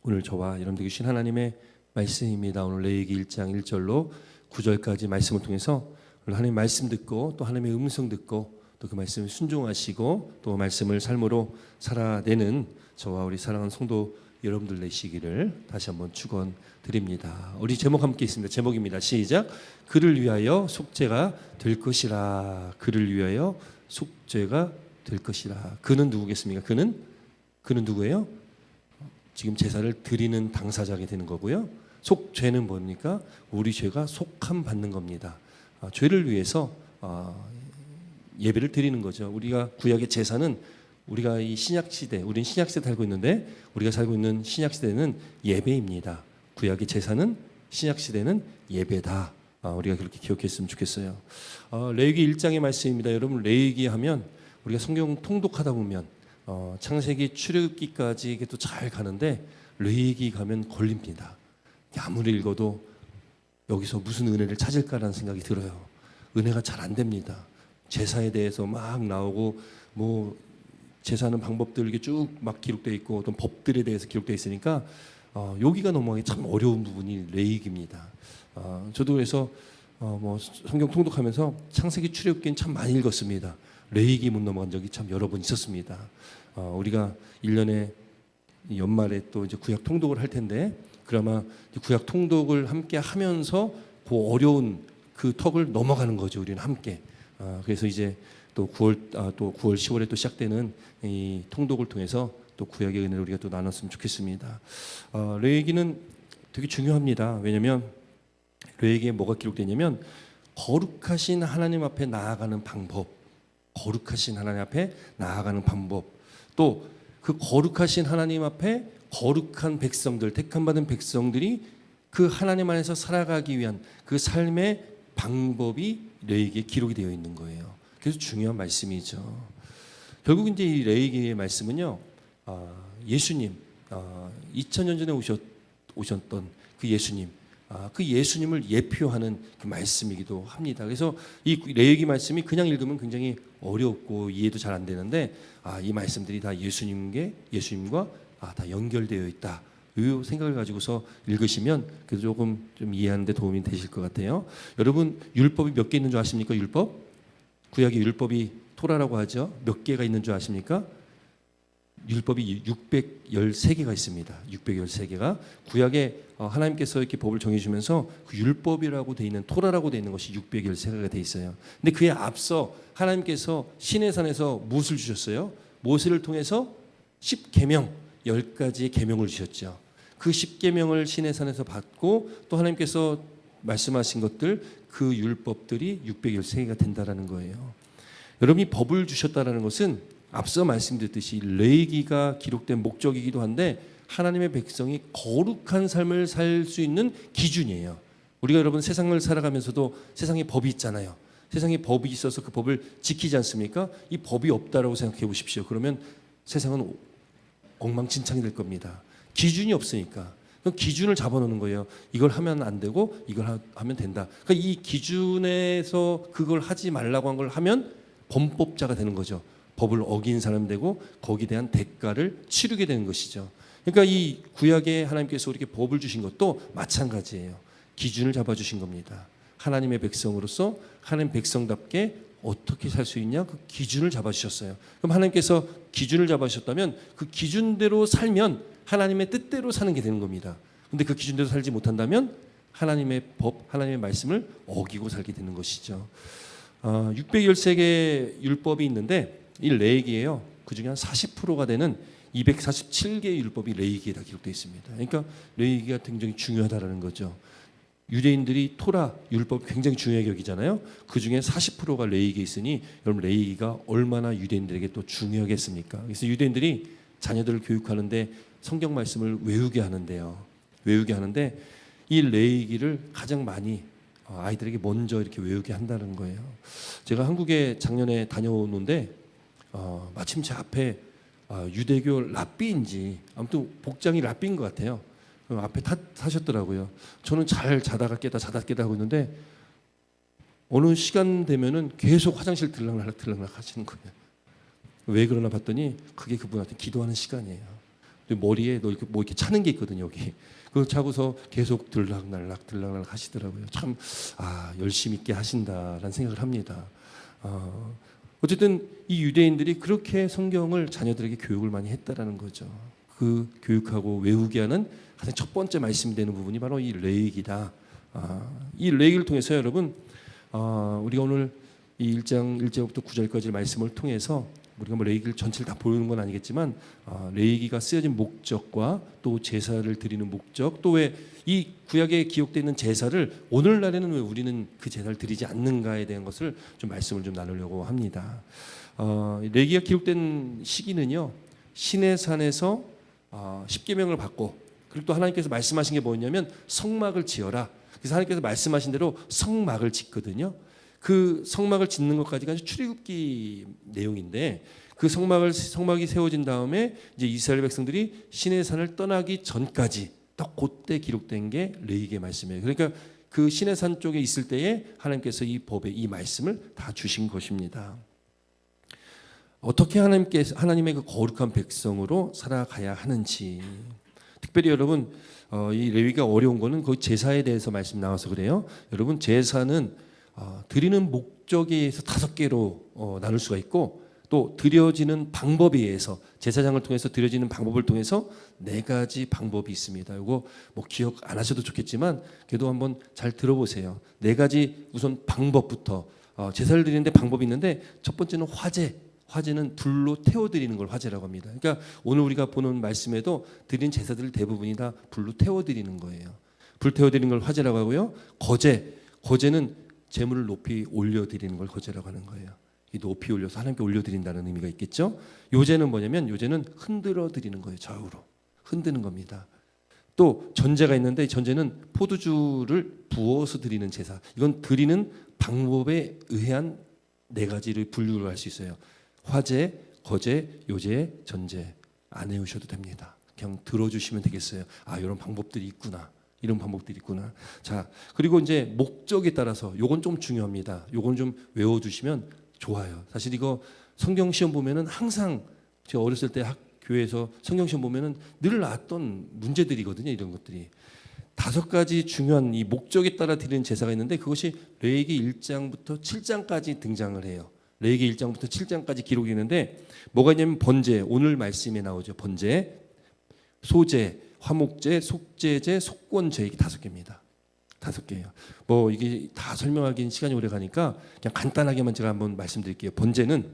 오늘 저와 여러분들에게 주신 하나님의 말씀입니다. 오늘 레위기 1장 1절로 9절까지 말씀을 통해서 오늘 하나님의 말씀 듣고 또 하나님의 음성 듣고 또 그 말씀을 순종하시고 또 말씀을 삶으로 살아내는 저와 우리 사랑하는 성도 여러분들 되시기를 다시 한번 축원드립니다. 우리 제목 함께 있습니다. 제목입니다. 시작. 그를 위하여 속죄가 될 것이라. 그를 위하여 속죄가 될 것이라. 그는 누구겠습니까? 그는 누구예요? 지금 제사를 드리는 당사자가 되는 거고요. 속죄는 뭡니까? 우리 죄가 속함 받는 겁니다. 죄를 위해서 예배를 드리는 거죠. 우리가 구약의 제사는 우리가 이 신약 시대, 우리는 신약 시대 살고 있는데 우리가 살고 있는 신약 시대는 예배입니다. 구약의 제사는 신약 시대는 예배다. 우리가 그렇게 기억했으면 좋겠어요. 레위기 1장의 말씀입니다. 여러분 레위기 하면 우리가 성경 통독하다 보면 창세기 출애굽기까지 이게 또 잘 가는데 레위기 가면 걸립니다. 아무리 읽어도 여기서 무슨 은혜를 찾을까라는 생각이 들어요. 은혜가 잘 안 됩니다. 제사에 대해서 막 나오고 뭐 제사하는 방법들 이게 쭉 막 기록되어 있고 어떤 법들에 대해서 기록되어 있으니까 여기가 넘어가기 참 어려운 부분이 레위기입니다. 저도 그래서 뭐 성경 통독하면서 창세기 출애굽기는 참 많이 읽었습니다. 레위기 못 넘어간 적이 참 여러 번 있었습니다. 우리가 1년에 연말에 또 이제 구약 통독을 할 텐데 그나마 구약 통독을 함께 하면서 그 어려운 그 턱을 넘어가는 거죠. 우리는 함께. 그래서 이제 또 9월 10월에 또 시작되는 이 통독을 통해서 또 구약의 은혜를 우리가 또 나눴으면 좋겠습니다. 레위기는 되게 중요합니다. 왜냐하면 레위기에 뭐가 기록되냐면 거룩하신 하나님 앞에 나아가는 방법, 거룩하신 하나님 앞에 나아가는 방법, 또 그 거룩하신 하나님 앞에 거룩한 백성들, 택함 받은 백성들이 그 하나님 안에서 살아가기 위한 그 삶의 방법이 레위기에 기록이 되어 있는 거예요. 그래서 중요한 말씀이죠. 결국 이제 이 레위기의 말씀은요, 예수님, 2000년 전에 오셨던 그 예수님, 그 예수님을 예표하는 그 말씀이기도 합니다. 그래서 이 레위기 말씀이 그냥 읽으면 굉장히 어렵고 이해도 잘 안 되는데 이 말씀들이 다 예수님과 다 연결되어 있다. 이 생각을 가지고서 읽으시면 그래도 조금 좀 이해하는 데 도움이 되실 것 같아요. 여러분 율법이 몇 개 있는 줄 아십니까? 율법? 구약의 율법이 토라라고 하죠. 몇 개가 있는 줄 아십니까? 율법이 613개가 있습니다. 613개가 구약에 하나님께서 이렇게 법을 정해주면서 그 율법이라고 돼 있는 토라라고 돼 있는 것이 613개가 돼 있어요. 근데 그에 앞서 하나님께서 시내산에서 무엇을 주셨어요? 모세를 통해서 10계명 10가지의 계명을 주셨죠. 그 10계명을 시내산에서 받고 또 하나님께서 말씀하신 것들 그 율법들이 613개가 된다라는 거예요. 여러분이 법을 주셨다라는 것은 앞서 말씀드렸듯이 레위기가 기록된 목적이기도 한데 하나님의 백성이 거룩한 삶을 살 수 있는 기준이에요. 우리가 여러분 세상을 살아가면서도 세상에 법이 있잖아요. 세상에 법이 있어서 그 법을 지키지 않습니까? 이 법이 없다라고 생각해 보십시오. 그러면 세상은 엉망진창이 될 겁니다. 기준이 없으니까. 그럼 기준을 잡아놓는 거예요. 이걸 하면 안 되고 이걸 하면 된다. 그러니까 이 기준에서 그걸 하지 말라고 한 걸 하면 범법자가 되는 거죠. 법을 어긴 사람 되고 거기에 대한 대가를 치르게 되는 것이죠. 그러니까 이 구약에 하나님께서 우리에게 법을 주신 것도 마찬가지예요. 기준을 잡아주신 겁니다. 하나님의 백성으로서 하나님 백성답게 어떻게 살 수 있냐? 그 기준을 잡아주셨어요. 그럼 하나님께서 기준을 잡아주셨다면 그 기준대로 살면 하나님의 뜻대로 사는 게 되는 겁니다. 그런데 그 기준대로 살지 못한다면 하나님의 법, 하나님의 말씀을 어기고 살게 되는 것이죠. 613개 율법이 있는데 이 레위기예요. 그 중에 한 40%가 되는 247개의 율법이 레위기에 다 기록되어 있습니다. 그러니까 레위기가 굉장히 중요하다는 거죠. 유대인들이 토라 율법 굉장히 중요하게 여기잖아요. 그 중에 40%가 레위기에 있으니 여러분 레위기가 얼마나 유대인들에게 또 중요하겠습니까? 그래서 유대인들이 자녀들을 교육하는데 성경 말씀을 외우게 하는데요. 외우게 하는데 이 레위기를 가장 많이 아이들에게 먼저 이렇게 외우게 한다는 거예요. 제가 한국에 작년에 다녀오는데 마침 제 앞에 유대교 랍비인지 아무튼 복장이 랍비인 것 같아요. 앞에 타셨더라고요. 저는 잘 자다가 깨다 하고 있는데 어느 시간 되면은 계속 화장실 들락날락 하시는 거예요. 왜 그러나 봤더니 그게 그분한테 기도하는 시간이에요. 머리에 너 이렇게 뭐 이렇게 차는 게 있거든요. 여기 그거 차고서 계속 들락날락 하시더라고요. 참 열심히 있게 하신다라는 생각을 합니다. 어쨌든 이 유대인들이 그렇게 성경을 자녀들에게 교육을 많이 했다라는 거죠. 그 교육하고 외우게 하는 가장 첫 번째 말씀이 되는 부분이 바로 이 레위기다. 이 레위기를 통해서 여러분 우리가 오늘 이 1장 1절부터 9절까지 말씀을 통해서 우리가 뭐 레위기를 전체를 다 보는 건 아니겠지만 레위기가 쓰여진 목적과 또 제사를 드리는 목적, 또 왜 이 구약에 기록되어 있는 제사를 오늘날에는 왜 우리는 그 제사를 드리지 않는가에 대한 것을 좀 말씀을 좀 나누려고 합니다. 레위기가 기록된 시기는요, 시내산에서 십계명을 받고, 그리고 또 하나님께서 말씀하신 게 뭐냐면 성막을 지어라. 그래서 하나님께서 말씀하신 대로 성막을 짓거든요. 그 성막을 짓는 것까지가 출애굽기 내용인데, 그 성막이 세워진 다음에 이제 이스라엘 백성들이 시내산을 떠나기 전까지 딱 그때 기록된 게 레위기의 말씀이에요. 그러니까 그 시내산 쪽에 있을 때에 하나님께서 이 법의 이 말씀을 다 주신 것입니다. 어떻게 하나님의 그 거룩한 백성으로 살아가야 하는지, 특별히 여러분 이 레위기가 어려운 거는 그 제사에 대해서 말씀 나와서 그래요. 여러분 제사는 드리는 목적에 의해서 5개로 나눌 수가 있고, 또 드려지는 방법에 의해서 제사장을 통해서 드려지는 방법을 통해서 4가지 방법이 있습니다. 이거 뭐 기억 안 하셔도 좋겠지만 그래도 한번 잘 들어보세요. 4가지 우선 방법부터 제사를 드리는데 방법이 있는데, 첫 번째는 화제는 불로 태워드리는 걸 화제라고 합니다. 그러니까 오늘 우리가 보는 말씀에도 드린 제사들 대부분이 다 불로 태워드리는 거예요. 불 태워드리는 걸 화제라고 하고요. 거제는 제물을 높이 올려드리는 걸 거제라고 하는 거예요. 이 높이 올려서 하나님께 올려드린다는 의미가 있겠죠. 요제는 뭐냐면 요제는 흔들어 드리는 거예요. 좌우로 흔드는 겁니다. 또 전제가 있는데, 이 전제는 포도주를 부어서 드리는 제사. 이건 드리는 방법에 의한 4가지를 분류를 할 수 있어요. 화제, 거제, 요제, 전제. 안 외우셔도 됩니다. 그냥 들어주시면 되겠어요. 이런 방법들이 있구나. 이런 방법들이 있구나. 자, 그리고 이제 목적에 따라서 요건 좀 중요합니다. 요건 좀 외워두시면 좋아요. 사실 이거 성경 시험 보면은 항상 제가 어렸을 때 교회에서 성경 시험 보면은 늘 나왔던 문제들이거든요. 이런 것들이 5가지 중요한 이 목적에 따라 드리는 제사가 있는데, 그것이 레위기 1장부터 7장까지 등장을 해요. 레위기 1장부터 7장까지 기록이 있는데 뭐가 있냐면 번제, 오늘 말씀에 나오죠. 번제, 소제, 화목제, 속죄제, 속건제, 이게 5개입니다. 5개예요. 뭐 이게 다 설명하기는 시간이 오래 가니까 그냥 간단하게만 제가 한번 말씀드릴게요. 번제는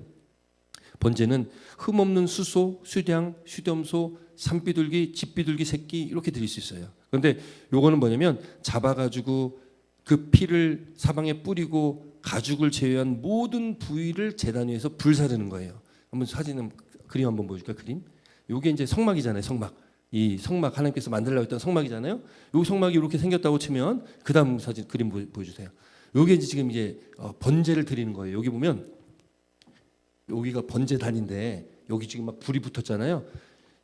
흠없는 수소, 수량, 수렴소, 산비둘기, 집비둘기 새끼 이렇게 드릴 수 있어요. 그런데 요거는 뭐냐면 잡아가지고 그 피를 사방에 뿌리고 가죽을 제외한 모든 부위를 제단 위에서 불사르는 거예요. 한번 그림 한번 보여줄까요? 그림. 요게 이제 성막이잖아요. 이 성막, 하나님께서 만들려고 했던 성막이잖아요. 이 성막이 이렇게 생겼다고 치면 그다음 사진 그림 보여주세요. 요게 지금 이제 번제를 드리는 거예요. 여기 보면 여기가 번제단인데 여기 지금 막 불이 붙었잖아요.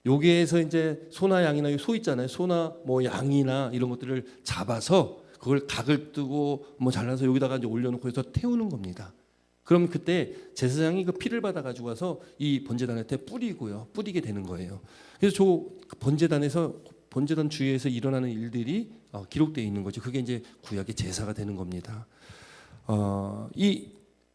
여기에서 이제 소나 양이나 소 있잖아요. 소나 뭐 양이나 이런 것들을 잡아서 그걸 각을 뜨고 뭐 잘라서 여기다가 이제 올려놓고 해서 태우는 겁니다. 그럼 그때 제사장이 그 피를 받아 가지고 와서 이 번제단한테 뿌리게 되는 거예요. 그래서 저 번제단 주위에서 일어나는 일들이 기록되어 있는 거죠. 그게 이제 구약의 제사가 되는 겁니다. 이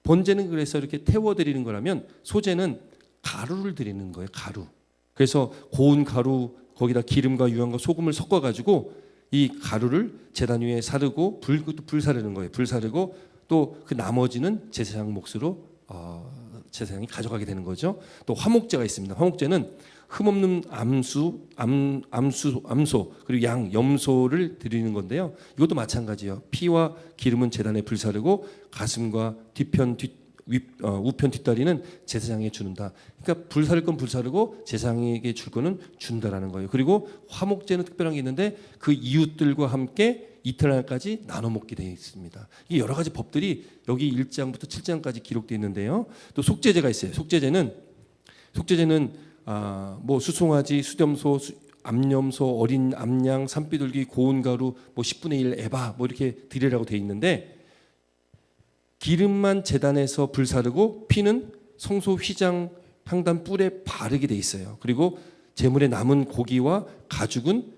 번제는 그래서 이렇게 태워드리는 거라면, 소제는 가루를 드리는 거예요. 가루. 그래서 고운 가루 거기다 기름과 유황과 소금을 섞어 가지고 이 가루를 제단 위에 사르고 불 사르는 거예요. 불 사르고 또 그 나머지는 제사장 몫으로 제사장이 가져가게 되는 거죠. 또 화목제가 있습니다. 화목제는 흠없는 암소 그리고 양, 염소를 드리는 건데요. 이것도 마찬가지예요. 피와 기름은 제단에 불사르고 가슴과 우편 뒷다리는 제사장에게 주는다. 그러니까 불사를 건 불사르고 제사장에게 줄 거는 준다라는 거예요. 그리고 화목제는 특별한 게 있는데 그 이웃들과 함께 이튿날까지 나눠 먹게 되어 있습니다. 이 여러 가지 법들이 여기 1장부터 7장까지 기록되어 있는데요. 또 속죄제가 있어요. 속죄제는 뭐 수송아지, 수렴소, 암염소, 어린 암양, 산비둘기, 고운 가루, 뭐 10분의 1 에바 뭐 이렇게 드리라고 되어 있는데, 기름만 제단에서 불사르고 피는 성소 휘장 향단 뿔에 바르게 돼 있어요. 그리고 제물에 남은 고기와 가죽은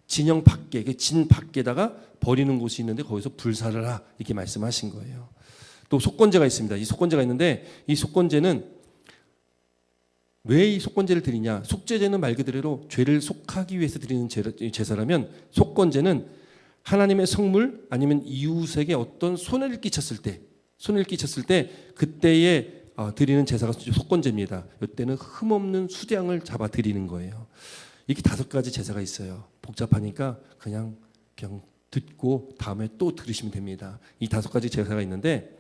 진영 밖에, 진 밖에다가 버리는 곳이 있는데 거기서 불사르라 이렇게 말씀하신 거예요. 또 속건제가 있습니다. 이 속건제가 있는데 이 속건제는 왜 이 속건제를 드리냐? 속죄제는 말 그대로 죄를 속하기 위해서 드리는 제사라면 속건제는 하나님의 성물 아니면 이웃에게 어떤 손해를 끼쳤을 때 그때에 드리는 제사가 속건제입니다. 이때는 흠없는 수량을 잡아 드리는 거예요. 이렇게 5가지 제사가 있어요. 복잡하니까 그냥 듣고 다음에 또 들으시면 됩니다. 이 5가지 제사가 있는데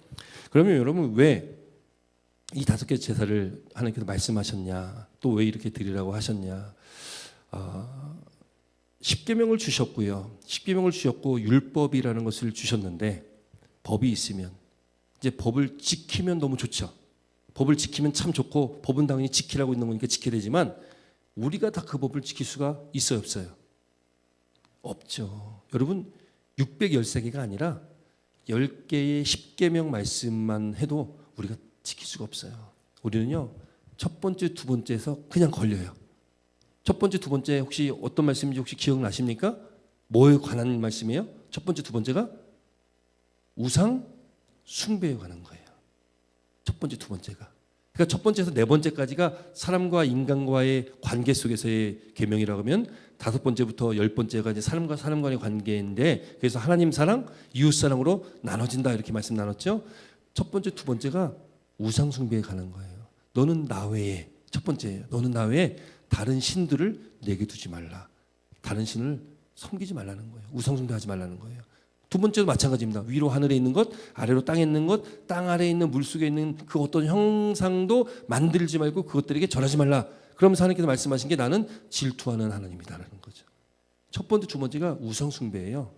그러면 여러분 왜 이 5개 제사를 하나님께서 말씀하셨냐? 또 왜 이렇게 드리라고 하셨냐? 10계명을 주셨고요. 10계명을 주셨고 율법이라는 것을 주셨는데 법이 있으면 이제 법을 지키면 너무 좋죠. 법을 지키면 참 좋고 법은 당연히 지키라고 있는 거니까 지켜야 되지만 우리가 다 그 법을 지킬 수가 있어요, 없어요? 없죠. 여러분 613개가 아니라 10개의 10계명 말씀만 해도 우리가 지킬 수가 없어요. 우리는요. 첫 번째, 두 번째에서 그냥 걸려요. 첫 번째, 두 번째 혹시 어떤 말씀인지 혹시 기억나십니까? 뭐에 관한 말씀이에요? 첫 번째, 두 번째가 우상 숭배에 관한 거예요. 첫 번째, 두 번째가. 그러니까 첫 번째에서 네 번째까지가 사람과 인간과의 관계 속에서의 계명이라고 하면 5번째부터 10번째가 이제 사람과 사람 간의 관계인데 그래서 하나님 사랑, 이웃 사랑으로 나눠진다 이렇게 말씀 나눴죠. 첫 번째, 두 번째가 우상 숭배에 관한 거예요. 너는 나 외에 첫 번째예요. 너는 나 외에 다른 신들을 내게 두지 말라. 다른 신을 섬기지 말라는 거예요. 우상 숭배하지 말라는 거예요. 두 번째도 마찬가지입니다. 위로 하늘에 있는 것, 아래로 땅에 있는 것, 땅 아래에 있는 물속에 있는 그 어떤 형상도 만들지 말고 그것들에게 절하지 말라. 그러면서 하나님께서 말씀하신 게 나는 질투하는 하나님이다라는 거죠. 첫 번째, 두 번째가 우상 숭배예요.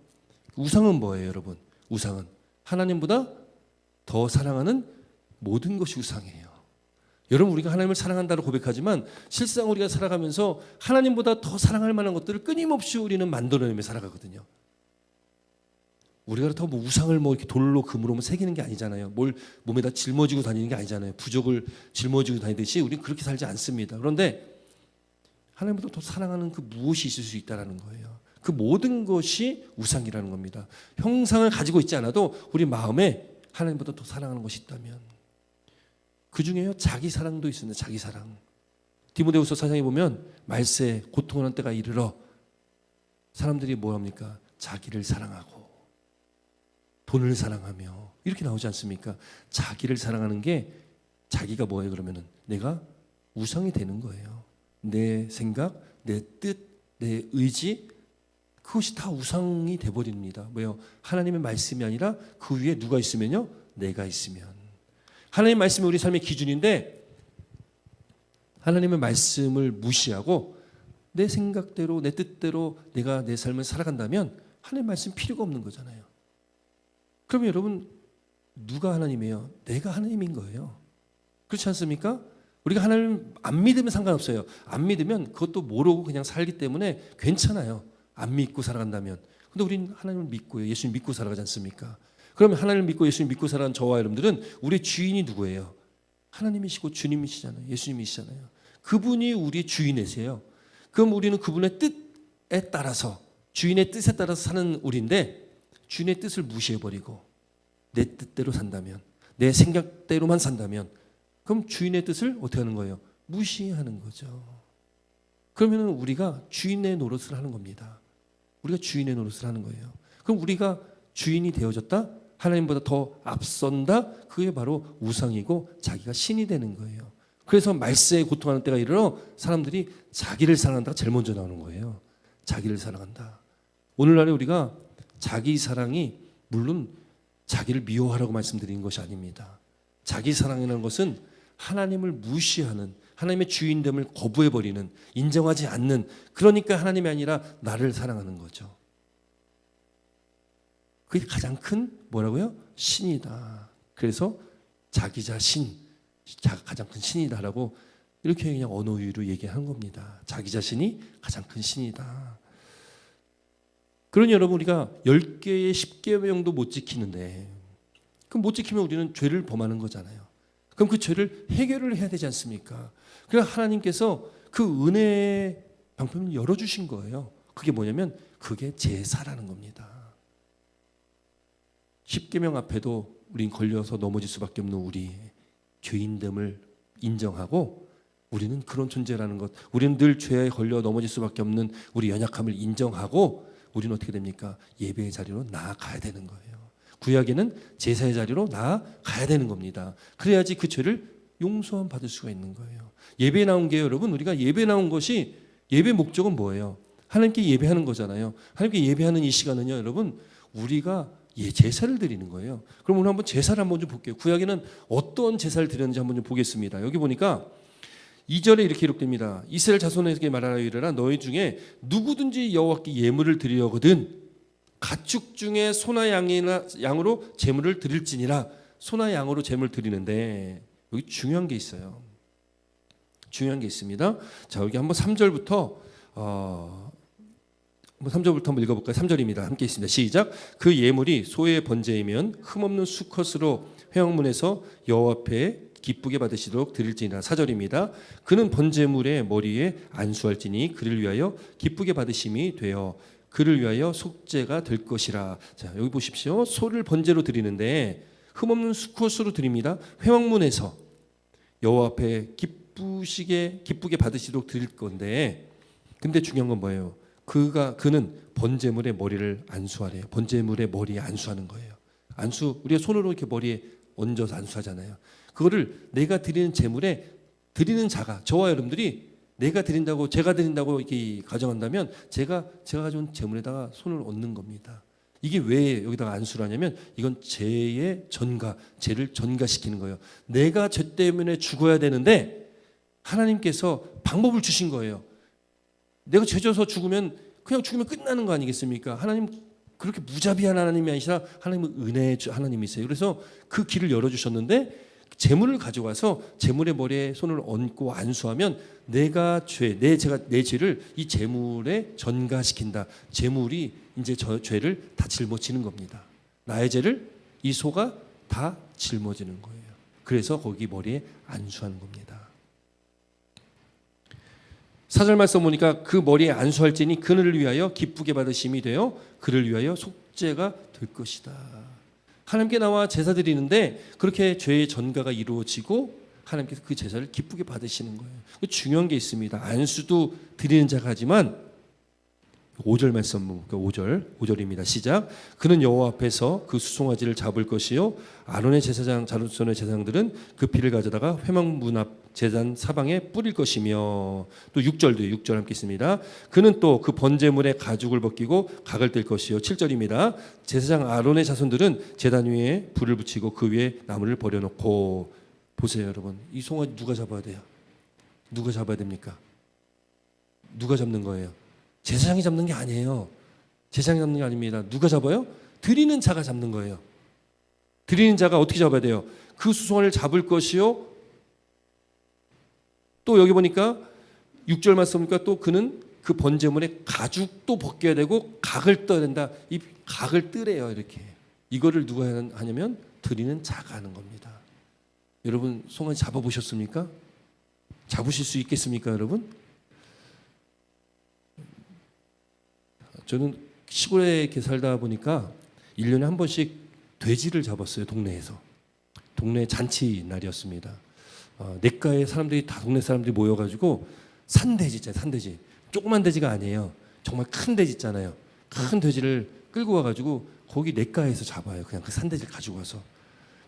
우상은 뭐예요, 여러분? 우상은 하나님보다 더 사랑하는 모든 것이 우상이에요. 여러분 우리가 하나님을 사랑한다고 고백하지만 실상 우리가 살아가면서 하나님보다 더 사랑할 만한 것들을 끊임없이 우리는 만들어내며 살아가거든요. 우리가 더 뭐 우상을 뭐 이렇게 돌로 금으로 뭐 새기는 게 아니잖아요. 뭘 몸에다 짊어지고 다니는 게 아니잖아요. 부족을 짊어지고 다니듯이 우리는 그렇게 살지 않습니다. 그런데 하나님보다 더 사랑하는 그 무엇이 있을 수 있다라는 거예요. 그 모든 것이 우상이라는 겁니다. 형상을 가지고 있지 않아도 우리 마음에 하나님보다 더 사랑하는 것이 있다면 그 중에요 자기 사랑도 있습니다. 자기 사랑. 디모데후서 4장에 보면 말세 고통하는 때가 이르러 사람들이 뭐합니까? 자기를 사랑하고 돈을 사랑하며 이렇게 나오지 않습니까? 자기를 사랑하는 게 자기가 뭐예요? 그러면은 내가 우상이 되는 거예요. 내 생각, 내 뜻, 내 의지 그것이 다 우상이 돼버립니다. 왜요? 하나님의 말씀이 아니라 그 위에 누가 있으면요? 내가 있으면. 하나님의 말씀이 우리 삶의 기준인데 하나님의 말씀을 무시하고 내 생각대로 내 뜻대로 내가 내 삶을 살아간다면 하나님의 말씀 필요가 없는 거잖아요. 그러면 여러분 누가 하나님이에요? 내가 하나님인 거예요. 그렇지 않습니까? 우리가 하나님 안 믿으면 상관없어요. 안 믿으면 그것도 모르고 그냥 살기 때문에 괜찮아요. 안 믿고 살아간다면. 근데 우리는 하나님을 믿고요. 예수님 믿고 살아가지 않습니까? 그러면 하나님을 믿고 예수님 믿고 살아가는 저와 여러분들은 우리의 주인이 누구예요? 하나님이시고 주님이시잖아요. 예수님이시잖아요. 그분이 우리의 주인이세요. 그럼 우리는 그분의 뜻에 따라서 주인의 뜻에 따라서 사는 우리인데 주인의 뜻을 무시해버리고 내 뜻대로 산다면 내 생각대로만 산다면 그럼 주인의 뜻을 어떻게 하는 거예요? 무시하는 거죠. 그러면 우리가 주인의 노릇을 하는 겁니다. 우리가 주인의 노릇을 하는 거예요. 그럼 우리가 주인이 되어졌다? 하나님보다 더 앞선다? 그게 바로 우상이고 자기가 신이 되는 거예요. 그래서 말세에 고통하는 때가 이르러 사람들이 자기를 사랑한다가 제일 먼저 나오는 거예요. 자기를 사랑한다. 오늘날에 우리가 자기 사랑이 물론 자기를 미워하라고 말씀드리는 것이 아닙니다. 자기 사랑이라는 것은 하나님을 무시하는 하나님의 주인됨을 거부해버리는 인정하지 않는 그러니까 하나님이 아니라 나를 사랑하는 거죠. 그게 가장 큰 뭐라고요? 신이다. 그래서 자기 자신 가장 큰 신이다라고 이렇게 그냥 언어유희로 얘기하는 겁니다. 자기 자신이 가장 큰 신이다. 그러니 여러분 우리가 10개의 10계명도 못 지키는데 그럼 못 지키면 우리는 죄를 범하는 거잖아요. 그럼 그 죄를 해결을 해야 되지 않습니까? 그러니까 하나님께서 그 은혜의 방편을 열어주신 거예요. 그게 뭐냐면 그게 제사라는 겁니다. 십계명 앞에도 우린 걸려서 넘어질 수밖에 없는 우리 죄인됨을 인정하고 우리는 그런 존재라는 것, 우리는 늘 죄에 걸려 넘어질 수밖에 없는 우리 연약함을 인정하고 우리는 어떻게 됩니까? 예배의 자리로 나아가야 되는 거예요. 구약에는 제사의 자리로 나아가야 되는 겁니다. 그래야지 그 죄를 용서함 받을 수가 있는 거예요. 예배에 나온 게 여러분, 우리가 예배에 나온 것이, 예배 목적은 뭐예요? 하나님께 예배하는 거잖아요. 하나님께 예배하는 이 시간은요, 여러분, 우리가 제사를 드리는 거예요. 그럼 오늘 한번 제사를 한번 좀 볼게요. 구약에는 어떤 제사를 드렸는지 한번 좀 보겠습니다. 여기 보니까 2절에 이렇게 기록됩니다. 이스라엘 자손에게 말하라 이르라 너희 중에 누구든지 여호와께 예물을 드리려거든 가축 중에 소나 양으로 제물을 드릴지니라. 소나 양으로 제물을 드리는데 여기 중요한 게 있어요. 중요한 게 있습니다. 자, 여기 한번 3절부터 한번 읽어볼까요? 3절입니다. 함께 있습니다. 시작. 그 예물이 소의 번제이면 흠없는 수컷으로 회막문에서 여호와 앞에 기쁘게 받으시도록 드릴지니라. 4절입니다. 그는 번제물의 머리에 안수할지니 그를 위하여 기쁘게 받으심이 되어 그를 위하여 속죄가 될 것이라. 자, 여기 보십시오. 소를 번제로 드리는데 흠없는 수컷으로 드립니다. 회막문에서 여호와 앞에 기쁘게 받으시도록 드릴 건데, 근데 중요한 건 뭐예요? 그는 번제물의 머리를 안수하래요. 번제물의 머리에 안수하는 거예요. 우리가 손으로 이렇게 머리에 얹어서 안수하잖아요. 그거를 내가 드리는 제물에 드리는 자가, 저와 여러분들이 내가 드린다고, 제가 드린다고 이렇게 가정한다면 제가 가져온 제물에다가 손을 얹는 겁니다. 이게 왜 여기다가 안수를 하냐면 이건 죄의 전가, 죄를 전가시키는 거예요. 내가 죄 때문에 죽어야 되는데 하나님께서 방법을 주신 거예요. 내가 죄 져서 죽으면 그냥 죽으면 끝나는 거 아니겠습니까? 하나님 그렇게 무자비한 하나님이 아니라 하나님은 은혜의 하나님이세요. 그래서 그 길을 열어주셨는데 제물을 가져가서 제물의 머리에 손을 얹고 안수하면 내 죄를 이 제물에 전가시킨다. 제물이 이제 저 죄를 다 짊어지는 겁니다. 나의 죄를 이 소가 다 짊어지는 거예요. 그래서 거기 머리에 안수하는 겁니다. 4절 말씀 보니까 그 머리에 안수할지니 그를 위하여 기쁘게 받으심이 되어 그를 위하여 속죄가 될 것이다. 하나님께 나와 제사 드리는데 그렇게 죄의 전가가 이루어지고 하나님께서 그 제사를 기쁘게 받으시는 거예요. 중요한 게 있습니다. 안수도 드리는 자가 하지만 5절 말씀 볼게요. 5절입니다. 시작. 그는 여호와 앞에서 그 수송아지를 잡을 것이요 아론의 제사장 자손의 제사장들은 그 피를 가져다가 회막문 앞 제단 사방에 뿌릴 것이며, 또 6절 함께 있습니다. 그는 또 그 번제물의 가죽을 벗기고 각을 뗄 것이요. 7절입니다. 제사장 아론의 자손들은 제단 위에 불을 붙이고 그 위에 나무를 버려놓고. 보세요 여러분, 이 송아지 누가 잡아야 돼요? 누가 잡아야 됩니까? 누가 잡는 거예요? 제사장이 잡는 게 아니에요. 제사장이 잡는 게 아닙니다. 누가 잡아요? 드리는 자가 잡는 거예요. 드리는 자가 어떻게 잡아야 돼요? 그 수송아지를 잡을 것이요. 또 여기 보니까 6절 말씀 보니까 또 그는 그 번제물의 가죽도 벗겨야 되고 각을 떠야 된다. 이 각을 뜨래요. 이렇게. 이거를 누가 하냐면 드리는 자가 하는 겁니다. 여러분 송아지 잡아보셨습니까? 잡으실 수 있겠습니까 여러분? 저는 시골에 이렇게 살다 보니까 1년에 한 번씩 돼지를 잡았어요. 동네에서. 동네 잔치 날이었습니다. 냇가에 사람들이 다 동네 사람들이 모여가지고 산돼지 있잖아요. 산돼지. 조그만 돼지가 아니에요. 정말 큰 돼지 있잖아요. 큰 돼지를 끌고 와가지고 거기 냇가에서 잡아요. 그냥 그 산돼지를 가지고 와서.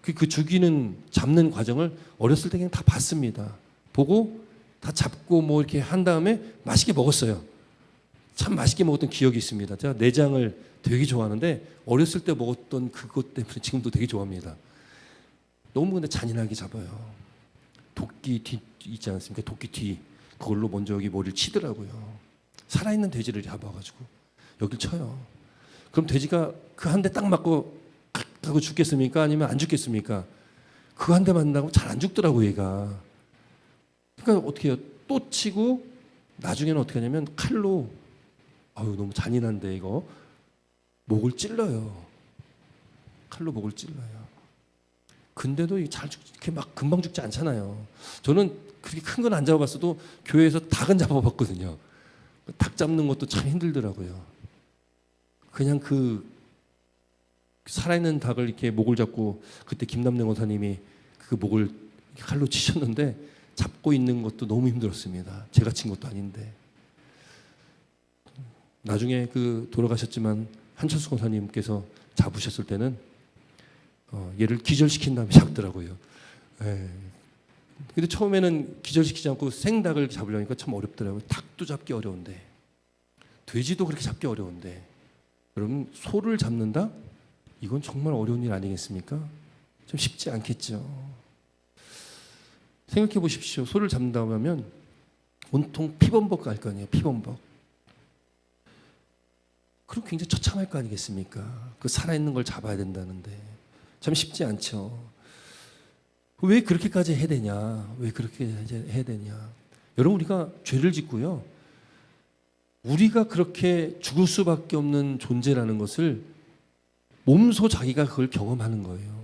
그 잡는 과정을 어렸을 때 그냥 다 봤습니다. 보고 다 잡고 뭐 이렇게 한 다음에 맛있게 먹었어요. 참 맛있게 먹었던 기억이 있습니다. 제가 내장을 되게 좋아하는데 어렸을 때 먹었던 그것 때문에 지금도 되게 좋아합니다. 너무 근데 잔인하게 잡아요. 도끼 뒤 있지 않습니까? 도끼 뒤 그걸로 먼저 여기 머리를 치더라고요. 살아있는 돼지를 잡아가지고 여길 쳐요. 그럼 돼지가 그 한 대 딱 맞고 하고 죽겠습니까? 아니면 안 죽겠습니까? 그 한 대 맞는다고 잘 안 죽더라고 얘가. 그러니까 어떻게 해요? 또 치고 나중에는 어떻게 하냐면 칼로 너무 잔인한데 이거 목을 찔러요. 칼로 목을 찔러요. 근데도 이렇게 막 금방 죽지 않잖아요. 저는 그렇게 큰 건 안 잡아봤어도 교회에서 닭은 잡아봤거든요. 닭 잡는 것도 참 힘들더라고요. 그냥 그 살아있는 닭을 이렇게 목을 잡고, 그때 김남래 원사님이 그 목을 칼로 치셨는데 잡고 있는 것도 너무 힘들었습니다. 제가 친 것도 아닌데. 나중에 그 돌아가셨지만 한철수 권사님께서 잡으셨을 때는 얘를 기절시킨 다음에 잡더라고요. 근데 처음에는 기절시키지 않고 생닭을 잡으려니까 참 어렵더라고요. 닭도 잡기 어려운데, 돼지도 그렇게 잡기 어려운데, 여러분 소를 잡는다? 이건 정말 어려운 일 아니겠습니까? 좀 쉽지 않겠죠. 생각해 보십시오. 소를 잡는다고 하면 온통 피범벅 갈 거 아니에요. 피범벅. 그럼 굉장히 처참할 거 아니겠습니까? 그 살아있는 걸 잡아야 된다는데 참 쉽지 않죠. 왜 그렇게까지 해야 되냐? 왜 그렇게 해야 되냐? 여러분, 우리가 죄를 짓고요, 우리가 그렇게 죽을 수밖에 없는 존재라는 것을 몸소 자기가 그걸 경험하는 거예요.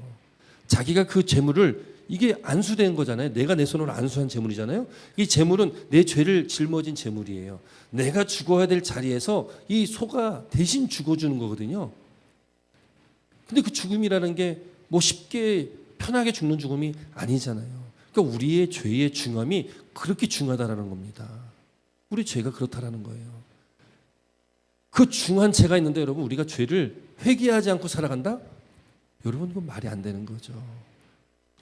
자기가 그 재물을, 이게 안수된 거잖아요. 내가 내 손으로 안수한 재물이잖아요. 이 재물은 내 죄를 짊어진 재물이에요. 내가 죽어야 될 자리에서 이 소가 대신 죽어주는 거거든요. 근데 그 죽음이라는 게 뭐 쉽게 편하게 죽는 죽음이 아니잖아요. 그러니까 우리의 죄의 중함이 그렇게 중하다라는 겁니다. 우리 죄가 그렇다라는 거예요. 그 중한 죄가 있는데 여러분, 우리가 죄를 회개하지 않고 살아간다? 여러분, 그건 말이 안 되는 거죠.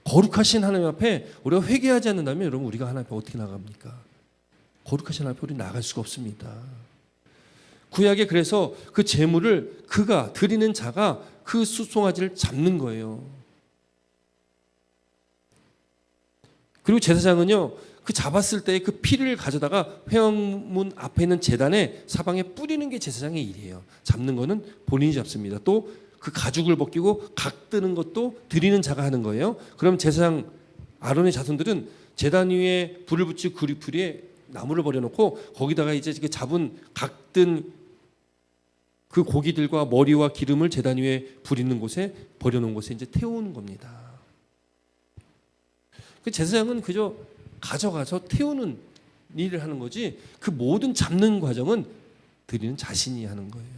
거룩하신 하나님 앞에 우리가 회개하지 않는다면 여러분, 우리가 하나님 앞에 어떻게 나갑니까? 거룩하신 하나님 앞에 우리 나갈 수가 없습니다. 구약에 그래서 그 제물을 그가 드리는 자가 그 수송아지를 잡는 거예요. 그리고 제사장은요, 그 잡았을 때 그 피를 가져다가 회막문 앞에 있는 제단에 사방에 뿌리는 게 제사장의 일이에요. 잡는 거는 본인이 잡습니다. 또 그 가죽을 벗기고 각 뜨는 것도 드리는 자가 하는 거예요. 그럼 제사장 아론의 자손들은 제단 위에 불을 붙이고 그 불에 나무를 버려놓고 거기다가 이제 잡은 각 뜬 그 고기들과 머리와 기름을 제단 위에 불 있는 곳에 버려놓은 곳에 이제 태우는 겁니다. 그 제사장은 그저 가져가서 태우는 일을 하는 거지, 그 모든 잡는 과정은 드리는 자신이 하는 거예요.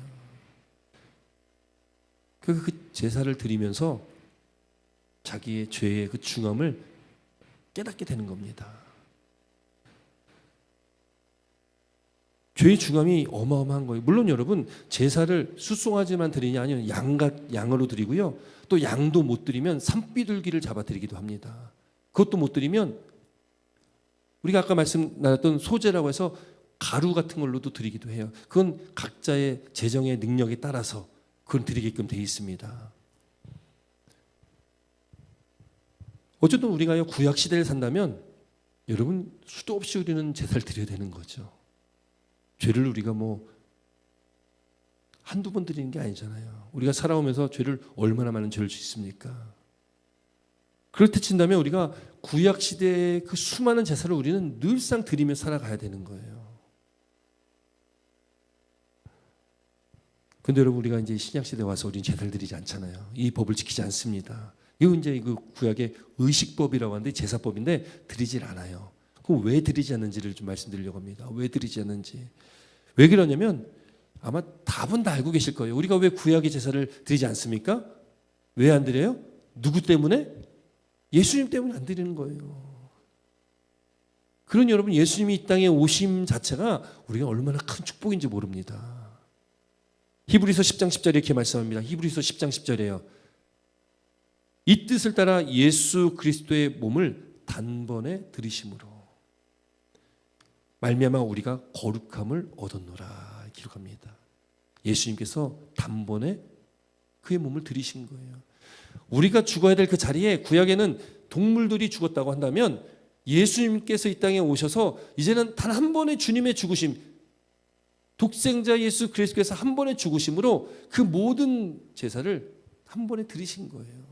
그 제사를 드리면서 자기의 죄의 그 중함을 깨닫게 되는 겁니다. 죄의 중함이 어마어마한 거예요. 물론 여러분, 제사를 수송아지만 드리냐, 아니면 양으로 드리고요, 또 양도 못 드리면 산비둘기를 잡아 드리기도 합니다. 그것도 못 드리면 우리가 아까 말씀 나눴던 소제라고 해서 가루 같은 걸로도 드리기도 해요. 그건 각자의 재정의 능력에 따라서 그건 드리게끔 되어 있습니다. 어쨌든 우리가 구약 시대를 산다면 여러분, 수도 없이 우리는 제사를 드려야 되는 거죠. 죄를 우리가 뭐 한두 번 드리는 게 아니잖아요. 우리가 살아오면서 죄를 얼마나 많은 죄를 짓습니까? 그렇다 친다면 우리가 구약 시대의 그 수많은 제사를 우리는 늘상 드리며 살아가야 되는 거예요. 근데 여러분, 우리가 이제 신약 시대에 와서 우리는 제사를 드리지 않잖아요. 이 법을 지키지 않습니다. 이거 이제 그 구약의 의식법이라고 하는데 제사법인데 드리질 않아요. 그럼 왜 드리지 않는지를 좀 말씀드리려고 합니다. 왜 드리지 않는지. 왜 그러냐면 아마 답은 다 알고 계실 거예요. 우리가 왜 구약의 제사를 드리지 않습니까? 왜 안 드려요? 누구 때문에? 예수님 때문에 안 드리는 거예요. 그러니 여러분, 예수님이 이 땅에 오심 자체가 우리가 얼마나 큰 축복인지 모릅니다. 히브리서 10장 10절에 이렇게 말씀합니다. 히브리서 10장 10절에요. 이 뜻을 따라 예수 그리스도의 몸을 단번에 들이심으로 말미암아 우리가 거룩함을 얻었노라 기록합니다. 예수님께서 단번에 그의 몸을 들이신 거예요. 우리가 죽어야 될 그 자리에 구약에는 동물들이 죽었다고 한다면 예수님께서 이 땅에 오셔서 이제는 단 한 번의 주님의 죽으심, 독생자 예수 그리스도께서 한 번의 죽으심으로 그 모든 제사를 한 번에 드리신 거예요.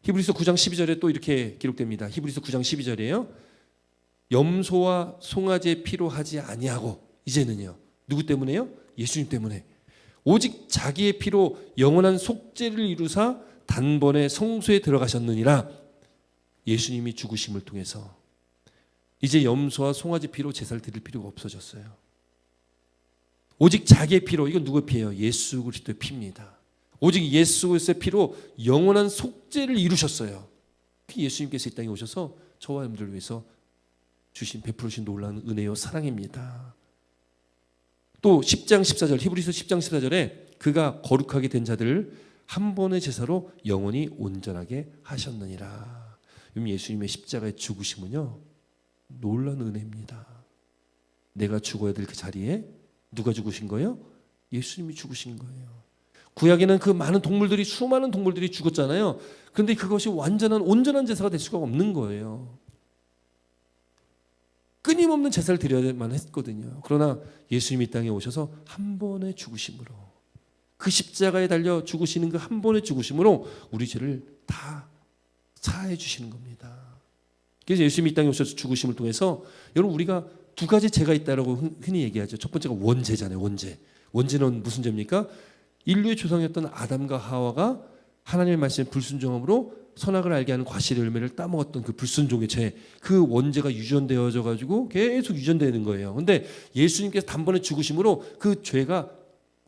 히브리서 9장 12절에 또 이렇게 기록됩니다. 히브리서 9장 12절이에요. 염소와 송아지의 피로 하지 아니하고 이제는요, 누구 때문에요? 예수님 때문에 오직 자기의 피로 영원한 속죄를 이루사 단번에 성소에 들어가셨느니라. 예수님이 죽으심을 통해서 이제 염소와 송아지 피로 제사를 드릴 필요가 없어졌어요. 오직 자기의 피로, 이건 누구의 피예요? 예수 그리스도의 피입니다. 오직 예수 그리스도의 피로 영원한 속죄를 이루셨어요. 예수님께서 이 땅에 오셔서 저와 여러분들을 위해서 베풀으신 놀라운 은혜요 사랑입니다. 또 10장 14절, 히브리서 10장 14절에 그가 거룩하게 된 자들을 한 번의 제사로 영원히 온전하게 하셨느니라. 예수님의 십자가의 죽으심은요 놀라운 은혜입니다. 내가 죽어야 될 그 자리에 누가 죽으신 거예요? 예수님이 죽으신 거예요. 구약에는 그 많은 동물들이, 수많은 동물들이 죽었잖아요. 그런데 그것이 온전한 제사가 될 수가 없는 거예요. 끊임없는 제사를 드려야만 했거든요. 그러나 예수님이 이 땅에 오셔서 한 번의 죽으심으로, 그 십자가에 달려 죽으시는 그 한 번의 죽으심으로 우리 죄를 다 사해 주시는 겁니다. 그래서 예수님이 이 땅에 오셔서 죽으심을 통해서 여러분 우리가 두 가지 죄가 있다라고 흔히 얘기하죠. 첫 번째가 원죄잖아요. 원죄는 무슨 죄입니까? 인류의 조상이었던 아담과 하와가 하나님의 말씀에 불순종함으로 선악을 알게 하는 과실의 열매를 따먹었던 그 불순종의 죄, 그 원죄가 유전되어져 가지고 계속 유전되는 거예요. 그런데 예수님께서 단번에 죽으심으로 그 죄가,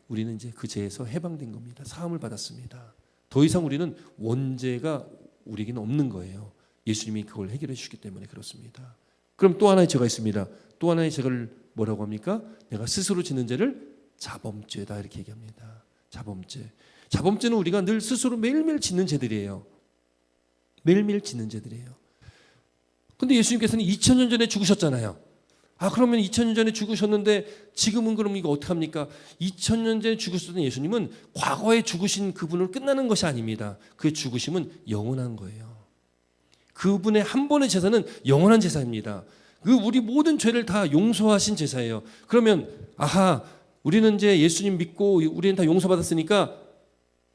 우리는 이제 그 죄에서 해방된 겁니다. 사함을 받았습니다. 더 이상 우리는 원죄가 우리에게는 없는 거예요. 예수님이 그걸 해결해 주시기 때문에 그렇습니다. 그럼 또 하나의 죄가 있습니다. 또 하나의 죄를 뭐라고 합니까? 내가 스스로 짓는 죄를 자범죄다 이렇게 얘기합니다. 자범죄는 우리가 늘 스스로 매일매일 짓는 죄들이에요. 매일매일 짓는 죄들이에요. 근데 예수님께서는 2000년 전에 죽으셨잖아요. 그러면 2000년 전에 죽으셨는데 지금은 그럼 이거 어떡합니까? 2000년 전에 죽으셨던 예수님은 과거에 죽으신 그분을 끝나는 것이 아닙니다. 그의 죽으심은 영원한 거예요. 그분의 한 번의 제사는 영원한 제사입니다. 우리 모든 죄를 다 용서하신 제사예요. 그러면 우리는 이제 예수님 믿고 우리는 다 용서받았으니까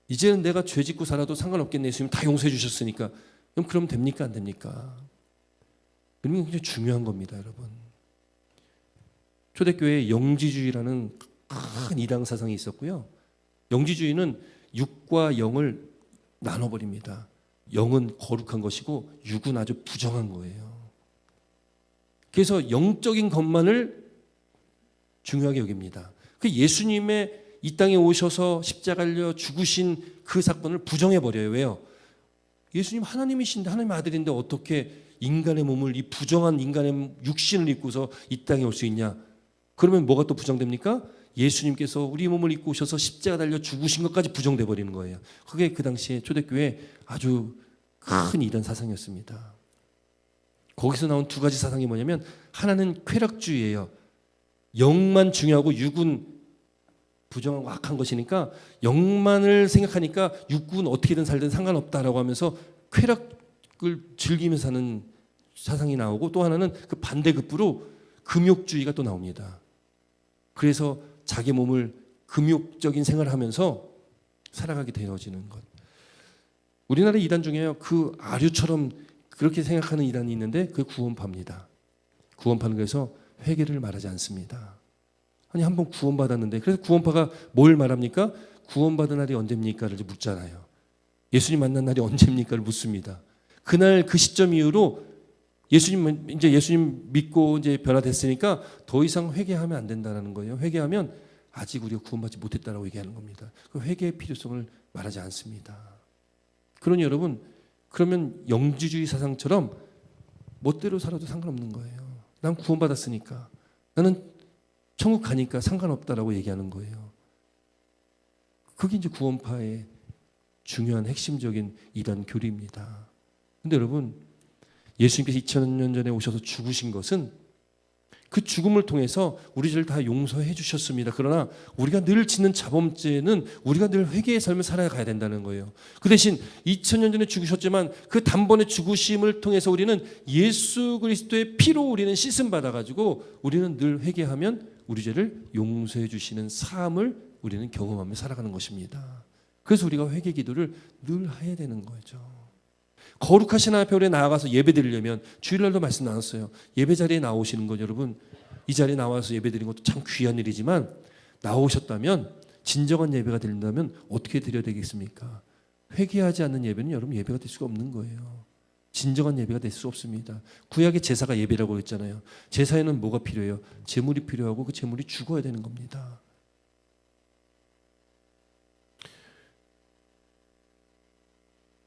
이제는 내가 죄 짓고 살아도 상관없겠네. 예수님 다 용서해 주셨으니까. 그럼 됩니까? 안 됩니까? 그러면 굉장히 중요한 겁니다, 여러분. 초대교회에 영지주의라는 큰 이당 사상이 있었고요. 영지주의는 육과 영을 나눠버립니다. 영은 거룩한 것이고 육은 아주 부정한 거예요. 그래서 영적인 것만을 중요하게 여깁니다. 그 예수님의 이 땅에 오셔서 십자가를 려 죽으신 그 사건을 부정해버려요. 왜요? 예수님 하나님이신데, 하나님의 아들인데 어떻게 인간의 몸을, 이 부정한 인간의 육신을 입고서 이 땅에 올 수 있냐? 그러면 뭐가 또 부정됩니까? 예수님께서 우리 몸을 입고 오셔서 십자가 달려 죽으신 것까지 부정돼 버리는 거예요. 그게 그 당시에 초대교회 아주 큰 이단 사상이었습니다. 거기서 나온 두 가지 사상이 뭐냐면, 하나는 쾌락주의예요. 영만 중요하고 육은 부정하고 악한 것이니까 영만을 생각하니까 육군 어떻게든 살든 상관없다라고 하면서 쾌락을 즐기면서 사는 사상이 나오고, 또 하나는 그 반대급부로 금욕주의가 또 나옵니다. 그래서 자기 몸을 금욕적인 생활을 하면서 살아가게 되어지는 것. 우리나라 이단 중에요, 그 아류처럼 그렇게 생각하는 이단이 있는데 그게 구원파입니다. 구원파는 그래서 회개를 말하지 않습니다. 아니 한번 구원받았는데, 그래서 구원파가 뭘 말합니까? 구원받은 날이 언제입니까를 묻잖아요. 예수님 만난 날이 언제입니까를 묻습니다. 그날 그 시점 이후로 예수님 믿고 이제 변화됐으니까 더 이상 회개하면 안 된다는 거예요. 회개하면 아직 우리가 구원받지 못했다라고 얘기하는 겁니다. 그 회개의 필요성을 말하지 않습니다. 그러니 여러분, 그러면 영지주의 사상처럼 멋대로 살아도 상관없는 거예요. 난 구원받았으니까, 나는 천국 가니까 상관없다라고 얘기하는 거예요. 그게 이제 구원파의 중요한 핵심적인 이단 교리입니다. 근데 여러분, 예수님께서 2000년 전에 오셔서 죽으신 것은 그 죽음을 통해서 우리 죄를 다 용서해 주셨습니다. 그러나 우리가 늘 짓는 자범죄는 우리가 늘 회개의 삶을 살아가야 된다는 거예요. 그 대신 2000년 전에 죽으셨지만 그 단번에 죽으심을 통해서 우리는 예수 그리스도의 피로 우리는 씻음 받아가지고 우리는 늘 회개하면 우리 죄를 용서해 주시는 사함을 우리는 경험하며 살아가는 것입니다. 그래서 우리가 회개 기도를 늘 해야 되는 거죠. 거룩하신 하나님 앞에 우리 나아가서 예배 드리려면, 주일날도 말씀 나눴어요. 예배 자리에 나오시는 것, 여러분 이 자리에 나와서 예배 드리는 것도 참 귀한 일이지만, 나오셨다면 진정한 예배가 드린다면 어떻게 드려야 되겠습니까? 회개하지 않는 예배는 여러분 예배가 될 수가 없는 거예요. 진정한 예배가 될 수 없습니다. 구약의 제사가 예배라고 했잖아요. 제사에는 뭐가 필요해요? 제물이 필요하고 그 제물이 죽어야 되는 겁니다.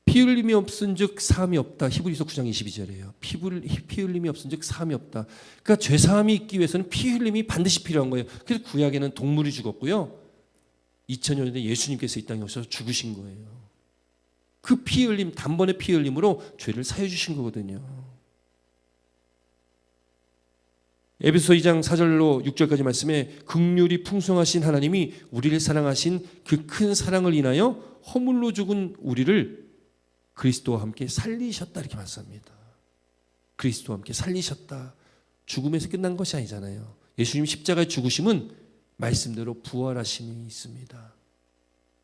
피 흘림이 없은즉 사함이 없다. 히브리서 9장 22절이에요. 피 흘림이 없은즉 사함이 없다. 그러니까 죄 사함이 있기 위해서는 피 흘림이 반드시 필요한 거예요. 그래서 구약에는 동물이 죽었고요. 2000년 전에 예수님께서 이 땅에 오셔서 죽으신 거예요. 그 피 흘림, 단번에 피 흘림으로 죄를 사해 주신 거거든요. 에베소 2장 4절로 6절까지 말씀에 긍휼이 풍성하신 하나님이 우리를 사랑하신 그 큰 사랑을 인하여 허물로 죽은 우리를 그리스도와 함께 살리셨다 이렇게 말씀합니다. 그리스도와 함께 살리셨다. 죽음에서 끝난 것이 아니잖아요. 예수님 십자가의 죽으심은 말씀대로 부활하심이 있습니다.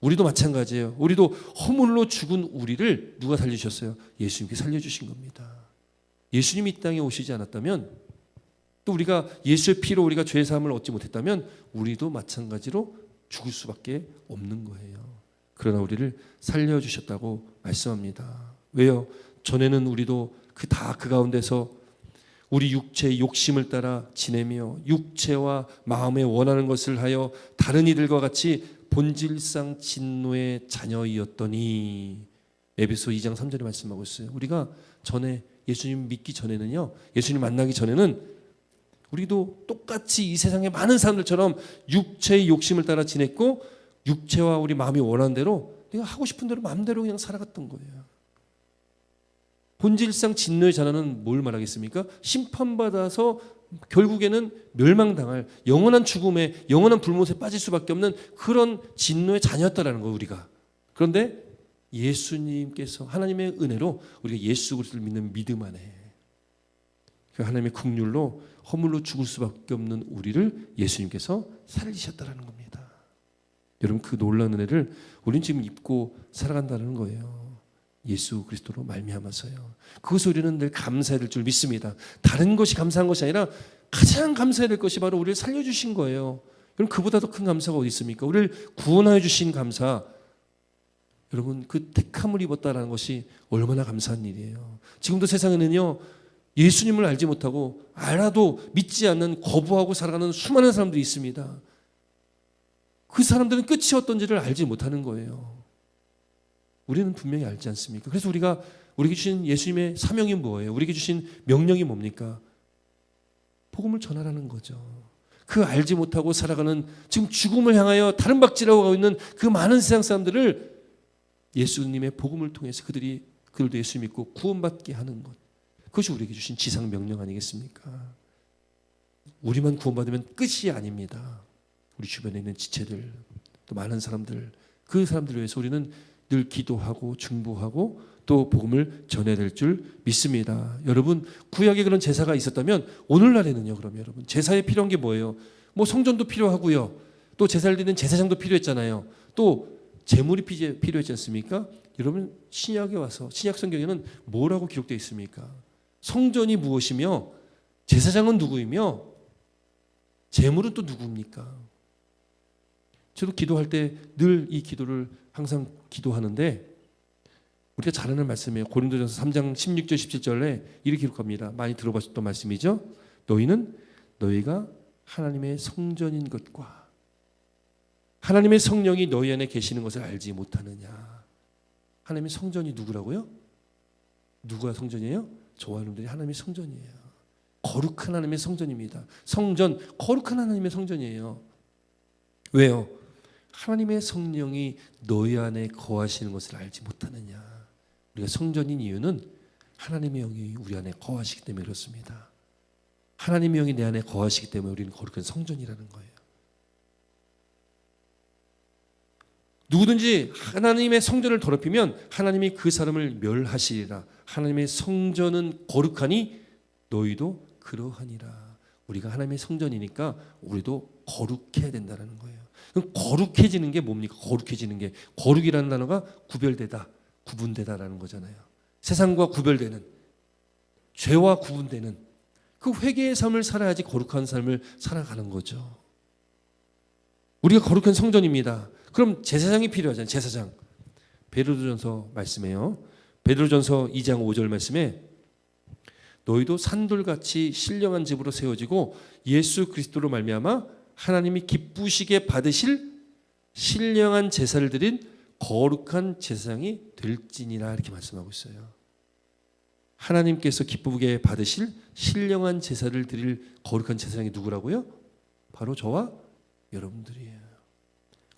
우리도 마찬가지예요. 우리도 허물로 죽은 우리를 누가 살리셨어요? 예수님께 살려주신 겁니다. 예수님이 이 땅에 오시지 않았다면, 또 우리가 예수의 피로 우리가 죄 사함을 얻지 못했다면 우리도 마찬가지로 죽을 수밖에 없는 거예요. 그러나 우리를 살려주셨다고 말씀합니다. 왜요? 전에는 우리도 그 가운데서 우리 육체의 욕심을 따라 지내며 육체와 마음에 원하는 것을 하여 다른 이들과 같이 본질상 진노의 자녀이었더니, 에베소 2장 3절에 말씀하고 있어요. 우리가 전에 예수님 믿기 전에는요, 예수님 만나기 전에는 우리도 똑같이 이 세상의 많은 사람들처럼 육체의 욕심을 따라 지냈고 육체와 우리 마음이 원하는 대로 내가 하고 싶은 대로 마음대로 그냥 살아갔던 거예요. 본질상 진노의 자녀는 뭘 말하겠습니까? 심판받아서 결국에는 멸망당할 영원한 죽음에 영원한 불못에 빠질 수밖에 없는 그런 진노의 자녀였다라는 거예요, 우리가. 그런데 예수님께서 하나님의 은혜로 우리가 예수 그리스도를 믿는 믿음 안에 그 하나님의 긍휼로 허물로 죽을 수밖에 없는 우리를 예수님께서 살리셨다라는 겁니다. 여러분, 그 놀라운 은혜를 우리는 지금 입고 살아간다는 거예요. 예수 그리스도로 말미암아서요. 그것을 우리는 늘 감사해야 될 줄 믿습니다. 다른 것이 감사한 것이 아니라 가장 감사해야 될 것이 바로 우리를 살려주신 거예요. 여러분, 그보다 더 큰 감사가 어디 있습니까? 우리를 구원하여 주신 감사. 여러분, 그 택함을 입었다는 것이 얼마나 감사한 일이에요. 지금도 세상에는요, 예수님을 알지 못하고 알아도 믿지 않는, 거부하고 살아가는 수많은 사람들이 있습니다. 그 사람들은 끝이 어떤지를 알지 못하는 거예요. 우리는 분명히 알지 않습니까? 그래서 우리에게 주신 예수님의 사명이 뭐예요? 우리에게 주신 명령이 뭡니까? 복음을 전하라는 거죠. 그 알지 못하고 살아가는, 지금 죽음을 향하여 다른 박질하고 가고 있는 그 많은 세상 사람들을 예수님의 복음을 통해서 그들도 예수 믿고 구원받게 하는 것, 그것이 우리에게 주신 지상 명령 아니겠습니까? 우리만 구원받으면 끝이 아닙니다. 우리 주변에 있는 지체들, 또 많은 사람들, 그 사람들을 위해서 우리는 늘 기도하고 중보하고 또 복음을 전해야 될 줄 믿습니다. 여러분, 구약에 그런 제사가 있었다면 오늘날에는요, 그러면 여러분, 제사에 필요한 게 뭐예요? 뭐 성전도 필요하고요, 또 제사를 드리는 제사장도 필요했잖아요. 또 제물이 필요했지 않습니까? 여러분, 신약에 와서 신약 성경에는 뭐라고 기록되어 있습니까? 성전이 무엇이며 제사장은 누구이며 제물은 또 누구입니까? 저도 기도할 때 늘 이 기도를 항상 기도하는데, 우리가 잘 아는 말씀이에요. 고린도전서 3장 16절 17절에 이렇게 기록합니다. 많이 들어보셨던 말씀이죠. 너희는 너희가 하나님의 성전인 것과 하나님의 성령이 너희 안에 계시는 것을 알지 못하느냐. 하나님의 성전이 누구라고요? 누가 성전이에요? 저와 여러분들이 하나님의 성전이에요. 거룩한 하나님의 성전입니다. 성전, 거룩한 하나님의 성전이에요. 왜요? 하나님의 성령이 너희 안에 거하시는 것을 알지 못하느냐. 우리가 성전인 이유는 하나님의 영이 우리 안에 거하시기 때문에 그렇습니다. 하나님의 영이 내 안에 거하시기 때문에 우리는 거룩한 성전이라는 거예요. 누구든지 하나님의 성전을 더럽히면 하나님이 그 사람을 멸하시리라. 하나님의 성전은 거룩하니 너희도 그러하니라. 우리가 하나님의 성전이니까 우리도 거룩해야 된다는 거예요. 그럼 거룩해지는 게 뭡니까? 거룩해지는 게, 거룩이라는 단어가 구별되다, 구분되다라는 거잖아요. 세상과 구별되는, 죄와 구분되는 그 회개의 삶을 살아야지 거룩한 삶을 살아가는 거죠. 우리가 거룩한 성전입니다. 그럼 제사장이 필요하잖아요. 제사장. 베드로전서 말씀해요. 베드로전서 2장 5절 말씀에 너희도 산돌같이 신령한 집으로 세워지고 예수 그리스도로 말미암아 하나님이 기쁘시게 받으실 신령한 제사를 드린 거룩한 제사장이 될지니라 이렇게 말씀하고 있어요. 하나님께서 기쁘게 받으실 신령한 제사를 드릴 거룩한 제사장이 누구라고요? 바로 저와 여러분들이에요.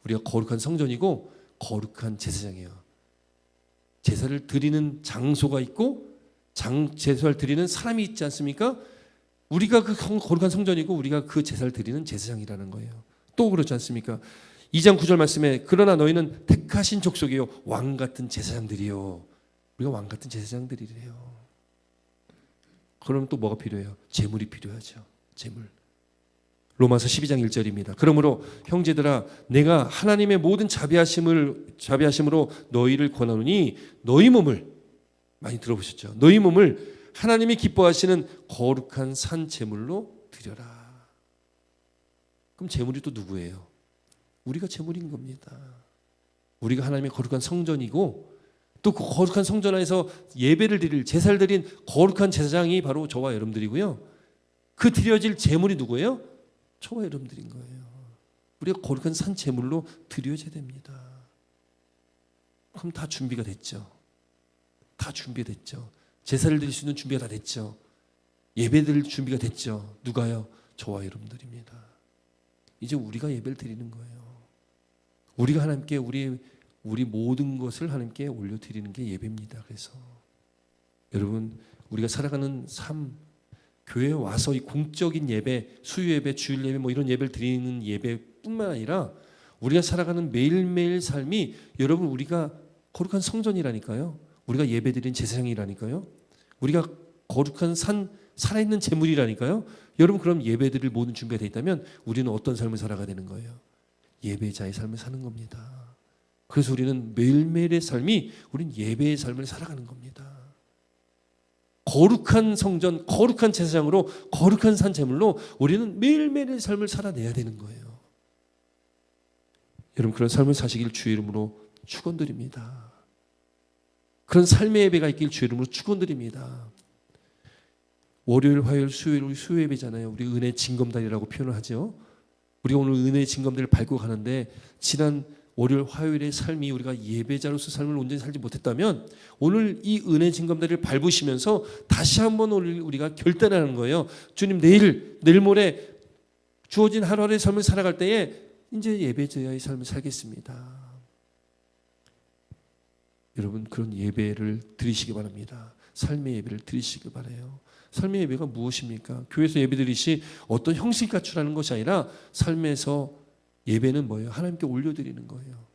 우리가 거룩한 성전이고 거룩한 제사장이에요. 제사를 드리는 장소가 있고 제사를 드리는 사람이 있지 않습니까? 우리가 그 거룩한 성전이고 우리가 그 제사를 드리는 제사장이라는 거예요. 또 그렇지 않습니까? 2장 9절 말씀에 그러나 너희는 택하신 족속이요 왕 같은 제사장들이요. 우리가 왕 같은 제사장들이래요. 그럼 또 뭐가 필요해요? 제물이 필요하죠. 제물. 로마서 12장 1절입니다. 그러므로 형제들아 내가 하나님의 모든 자비하심으로 너희를 권하노니 너희 몸을 많이 들어보셨죠? 너희 몸을 하나님이 기뻐하시는 거룩한 산 제물로 드려라. 그럼 제물이 또 누구예요? 우리가 제물인 겁니다. 우리가 하나님의 거룩한 성전이고 또 그 거룩한 성전 안에서 예배를 드릴 제사를 드린 거룩한 제사장이 바로 저와 여러분들이고요. 그 드려질 제물이 누구예요? 저와 여러분들인 거예요. 우리가 거룩한 산 제물로 드려져야 됩니다. 그럼 다 준비가 됐죠. 다 준비됐죠. 제사를 드릴 수 있는 준비가 다 됐죠. 예배 드릴 준비가 됐죠. 누가요? 저와 여러분들입니다. 이제 우리가 예배를 드리는 거예요. 우리가 하나님께 우리 모든 것을 하나님께 올려드리는 게 예배입니다. 그래서 여러분 우리가 살아가는 삶, 교회에 와서 이 공적인 예배, 수요 예배, 주일 예배 뭐 이런 예배를 드리는 예배뿐만 아니라 우리가 살아가는 매일매일 삶이 여러분 우리가 거룩한 성전이라니까요. 우리가 예배 드리는 제사장이라니까요. 우리가 거룩한 살아있는 제물이라니까요. 여러분 그럼 예배 드릴 모든 준비가 되어 있다면 우리는 어떤 삶을 살아가야 되는 거예요? 예배자의 삶을 사는 겁니다. 그래서 우리는 매일매일의 삶이 우리는 예배의 삶을 살아가는 겁니다. 거룩한 성전, 거룩한 제사장으로 거룩한 산 제물로 우리는 매일매일의 삶을 살아내야 되는 거예요. 여러분 그런 삶을 사시길 주의 이름으로 축원드립니다. 그런 삶의 예배가 있길 주의 이름으로 축원드립니다. 월요일, 화요일, 수요일 우리 수요 예배잖아요. 우리 은혜 징검다리라고 표현을 하죠. 우리가 오늘 은혜 징검다리를 밟고 가는데 지난 월요일, 화요일의 삶이 우리가 예배자로서 삶을 온전히 살지 못했다면 오늘 이 은혜 징검다리를 밟으시면서 다시 한번 우리가 결단하는 거예요. 주님 내일 모레 주어진 하루하루의 삶을 살아갈 때에 이제 예배자의 삶을 살겠습니다. 여러분 그런 예배를 드리시기 바랍니다. 삶의 예배를 드리시기 바라요. 삶의 예배가 무엇입니까? 교회에서 예배드리시 어떤 형식 갖추라는 것이 아니라 삶에서 예배는 뭐예요? 하나님께 올려드리는 거예요.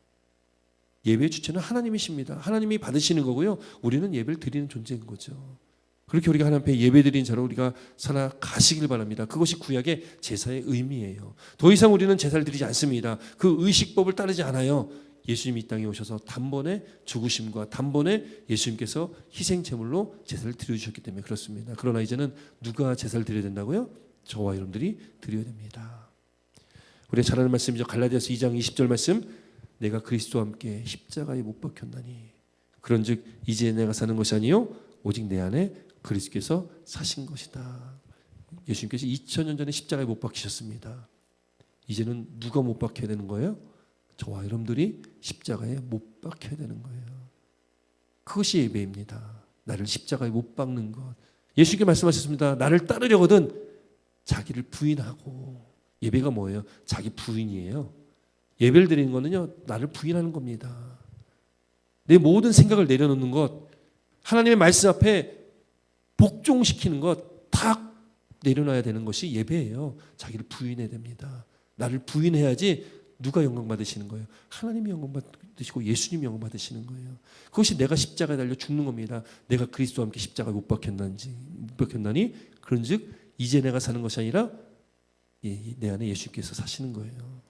예배의 주체는 하나님이십니다. 하나님이 받으시는 거고요. 우리는 예배를 드리는 존재인 거죠. 그렇게 우리가 하나님 앞에 예배드린 자로 우리가 살아가시길 바랍니다. 그것이 구약의 제사의 의미예요. 더 이상 우리는 제사를 드리지 않습니다. 그 의식법을 따르지 않아요. 예수님이 이 땅에 오셔서 단번에 죽으심과 단번에 예수님께서 희생 제물로 제사를 드려주셨기 때문에 그렇습니다. 그러나 이제는 누가 제사를 드려야 된다고요? 저와 여러분들이 드려야 됩니다. 우리가 잘 아는 말씀이죠. 갈라디아서 2장 20절 말씀, 내가 그리스도와 함께 십자가에 못 박혔나니 그런즉 이제 내가 사는 것이 아니요 오직 내 안에 그리스도께서 사신 것이다. 예수님께서 2000년 전에 십자가에 못 박히셨습니다. 이제는 누가 못 박혀야 되는 거예요? 저와 여러분들이 십자가에 못 박혀야 되는 거예요. 그것이 예배입니다. 나를 십자가에 못 박는 것. 예수님께 말씀하셨습니다. 나를 따르려거든 자기를 부인하고. 예배가 뭐예요? 자기 부인이에요. 예배를 드리는 거는요, 나를 부인하는 겁니다. 내 모든 생각을 내려놓는 것, 하나님의 말씀 앞에 복종시키는 것 다 내려놔야 되는 것이 예배예요. 자기를 부인해야 됩니다. 나를 부인해야지 누가 영광 받으시는 거예요? 하나님이 영광 받으시고 예수님이 영광 받으시는 거예요. 그것이 내가 십자가에 달려 죽는 겁니다. 내가 그리스도와 함께 십자가에 못 박혔나니 그런즉 이제 내가 사는 것이 아니라 내 안에 예수님께서 사시는 거예요.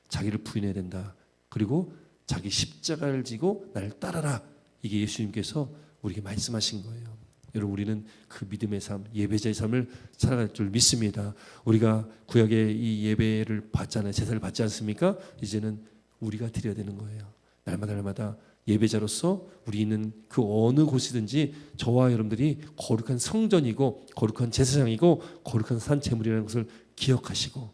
자기를 부인해야 된다. 그리고 자기 십자가를 지고 나를 따라라. 이게 예수님께서 우리에게 말씀하신 거예요. 여러분 우리는 그 믿음의 삶, 예배자의 삶을 살아갈 줄 믿습니다. 우리가 구약의 이 예배를 받잖아요. 제사를 받지 않습니까? 이제는 우리가 드려야 되는 거예요. 날마다 예배자로서 우리 있는 그 어느 곳이든지 저와 여러분들이 거룩한 성전이고 거룩한 제사장이고 거룩한 산 제물이라는 것을 기억하시고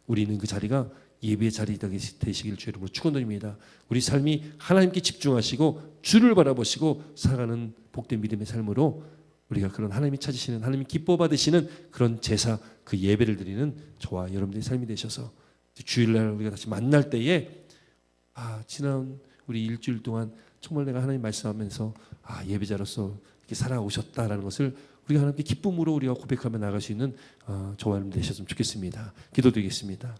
우리 있는 그 자리가 예배의 자리 되시길 주 이름으로 축원드립니다. 우리 삶이 하나님께 집중하시고 주를 바라보시고 살아가는 복된 믿음의 삶으로 우리가 그런 하나님이 찾으시는 하나님이 기뻐 받으시는 그런 제사 그 예배를 드리는 저와 여러분들의 삶이 되셔서 주일날 우리가 다시 만날 때에 지난 우리 일주일 동안 정말 내가 하나님 말씀하면서 예배자로서 이렇게 살아오셨다라는 것을 우리가 하나님께 기쁨으로 우리가 고백하며 나갈 수 있는 저와 여러분 되셨으면 좋겠습니다. 기도드리겠습니다.